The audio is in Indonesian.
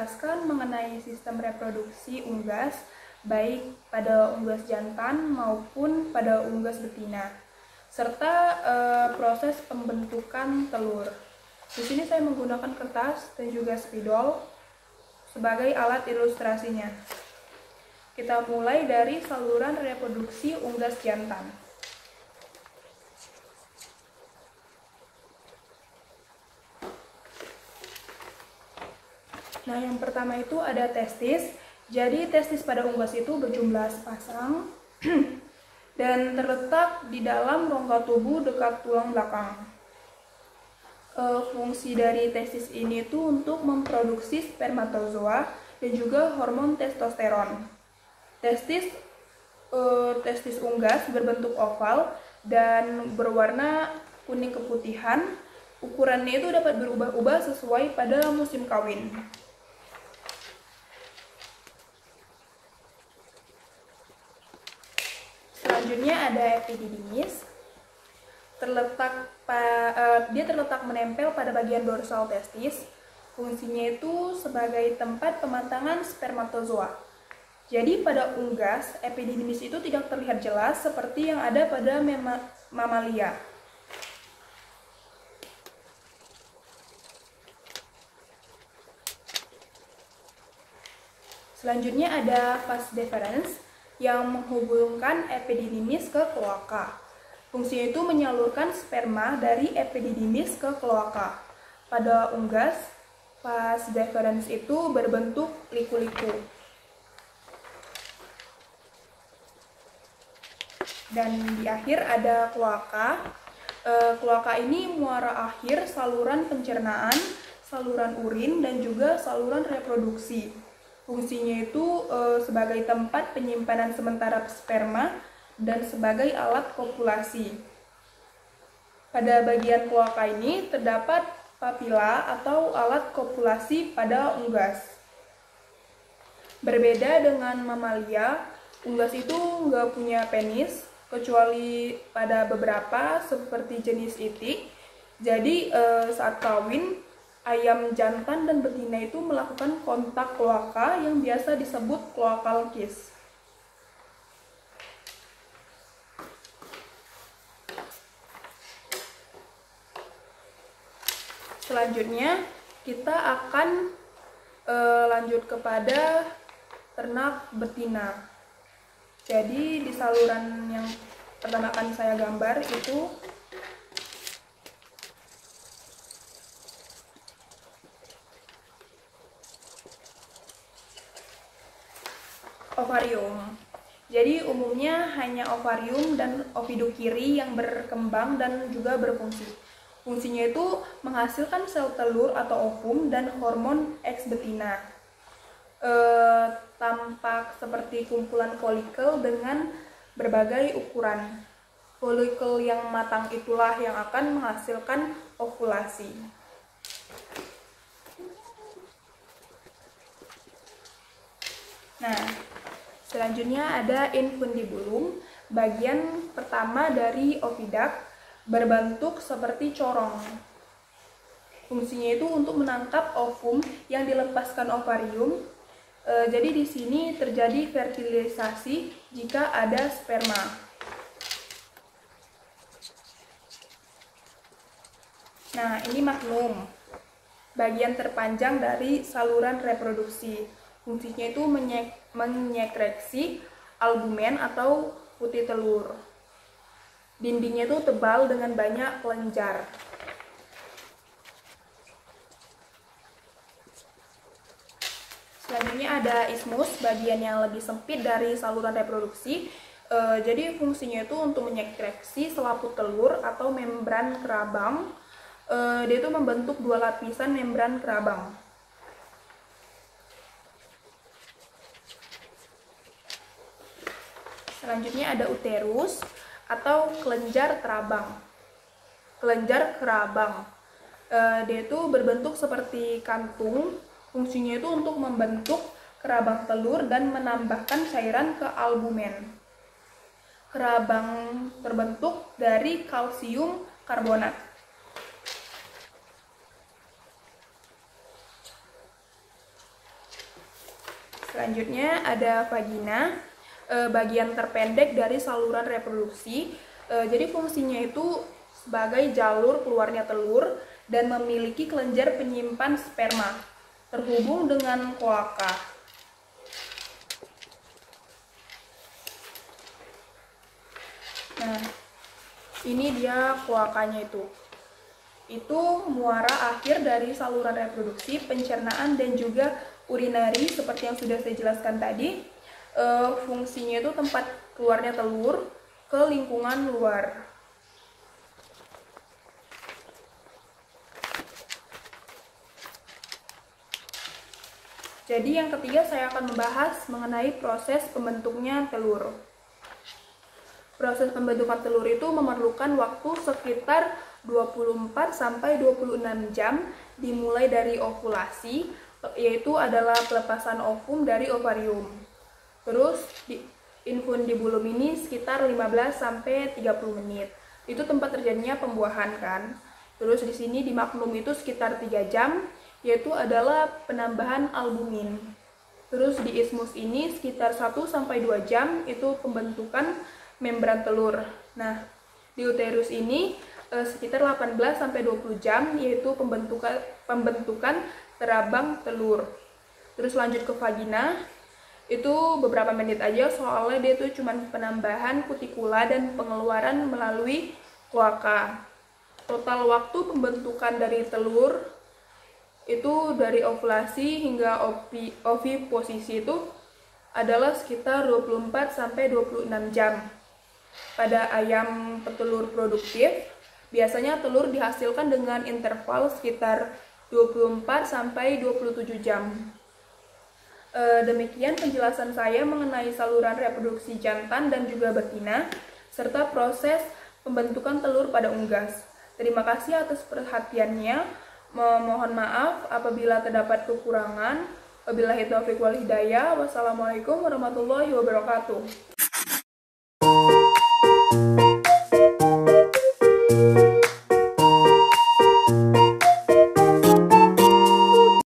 menjelaskan mengenai sistem reproduksi unggas, baik pada unggas jantan maupun pada unggas betina, serta proses pembentukan telur. Di sini saya menggunakan kertas dan juga spidol sebagai alat ilustrasinya. Kita mulai dari saluran reproduksi unggas jantan. Nah, yang pertama itu ada testis. Jadi testis pada unggas itu berjumlah sepasang dan terletak di dalam rongga tubuh dekat tulang belakang. Fungsi dari testis ini itu untuk memproduksi spermatozoa dan juga hormon testosteron. Testis unggas berbentuk oval dan berwarna kuning keputihan. Ukurannya itu dapat berubah-ubah sesuai pada musim kawin. Selanjutnya ada epididymis. Dia terletak menempel pada bagian dorsal testis. Fungsinya itu sebagai tempat pematangan spermatozoa. Jadi pada unggas, epididymis itu tidak terlihat jelas seperti yang ada pada mamalia. Selanjutnya ada vas deferens yang menghubungkan epididymis ke kloaka. Fungsinya itu menyalurkan sperma dari epididymis ke kloaka. Pada unggas, vas deferens itu berbentuk liku-liku. Dan di akhir ada kloaka. Kloaka ini muara akhir saluran pencernaan, saluran urin, dan juga saluran reproduksi. Fungsinya itu sebagai tempat penyimpanan sementara sperma dan sebagai alat kopulasi. Pada bagian kloaka ini terdapat papila atau alat kopulasi pada unggas. Berbeda dengan mamalia, unggas itu nggak punya penis, kecuali pada beberapa seperti jenis itik. Jadi saat kawin, ayam jantan dan betina itu melakukan kontak kloaka yang biasa disebut cloacal kiss. Selanjutnya kita akan lanjut kepada ternak betina. Jadi di saluran yang pertama akan saya gambar itu ovarium. Jadi umumnya hanya ovarium dan ovidukiri yang berkembang dan juga berfungsi. Fungsinya itu menghasilkan sel telur atau ovum dan hormon eks betina. Tampak seperti kumpulan folikel dengan berbagai ukuran. Folikel yang matang itulah yang akan menghasilkan ovulasi. Nah, selanjutnya ada infundibulum, bagian pertama dari ovidak, berbentuk seperti corong. Fungsinya itu untuk menangkap ovum yang dilepaskan ovarium. Jadi di sini terjadi fertilisasi jika ada sperma. Nah, ini magnum, bagian terpanjang dari saluran reproduksi. Fungsinya itu menyekreksi albumen atau putih telur. Dindingnya itu tebal dengan banyak kelenjar. Selanjutnya ada ismus, bagian yang lebih sempit dari saluran reproduksi. Jadi fungsinya itu untuk menyekreksi selaput telur atau membran kerabang. Dia itu membentuk dua lapisan membran kerabang. Selanjutnya ada uterus atau kelenjar kerabang. Kelenjar kerabang. Dia itu berbentuk seperti kantung. Fungsinya itu untuk membentuk kerabang telur dan menambahkan cairan ke albumen. Kerabang terbentuk dari kalsium karbonat. Selanjutnya ada vagina, bagian terpendek dari saluran reproduksi. Jadi fungsinya itu sebagai jalur keluarnya telur dan memiliki kelenjar penyimpan sperma terhubung dengan kloaka. Nah, ini dia kloakanya itu. Itu muara akhir dari saluran reproduksi, pencernaan, dan juga urinari seperti yang sudah saya jelaskan tadi. Fungsinya itu tempat keluarnya telur ke lingkungan luar. Jadi yang ketiga saya akan membahas mengenai proses pembentuknya telur. Proses pembentukan telur itu memerlukan waktu sekitar 24-26 jam dimulai dari ovulasi, yaitu adalah pelepasan ovum dari ovarium. Terus infundibulum ini sekitar 15-30 menit. Itu tempat terjadinya pembuahan kan. Terus di sini di magnum itu sekitar 3 jam, yaitu adalah penambahan albumin. Terus di ismus ini sekitar 1-2 jam itu pembentukan membran telur. Nah, di uterus ini sekitar 18-20 jam yaitu pembentukan terabang telur. Terus lanjut ke vagina, itu beberapa menit aja soalnya dia itu cuma penambahan kutikula dan pengeluaran melalui kloaka. Total waktu pembentukan dari telur itu dari ovulasi hingga oviposisi itu adalah sekitar 24-26 jam. Pada ayam petelur produktif, biasanya telur dihasilkan dengan interval sekitar 24-27 jam. Demikian penjelasan saya mengenai saluran reproduksi jantan dan juga betina, serta proses pembentukan telur pada unggas. Terima kasih atas perhatiannya. Mohon maaf apabila terdapat kekurangan. Wabillahi taufiq wal hidayah. Wassalamualaikum warahmatullahi wabarakatuh.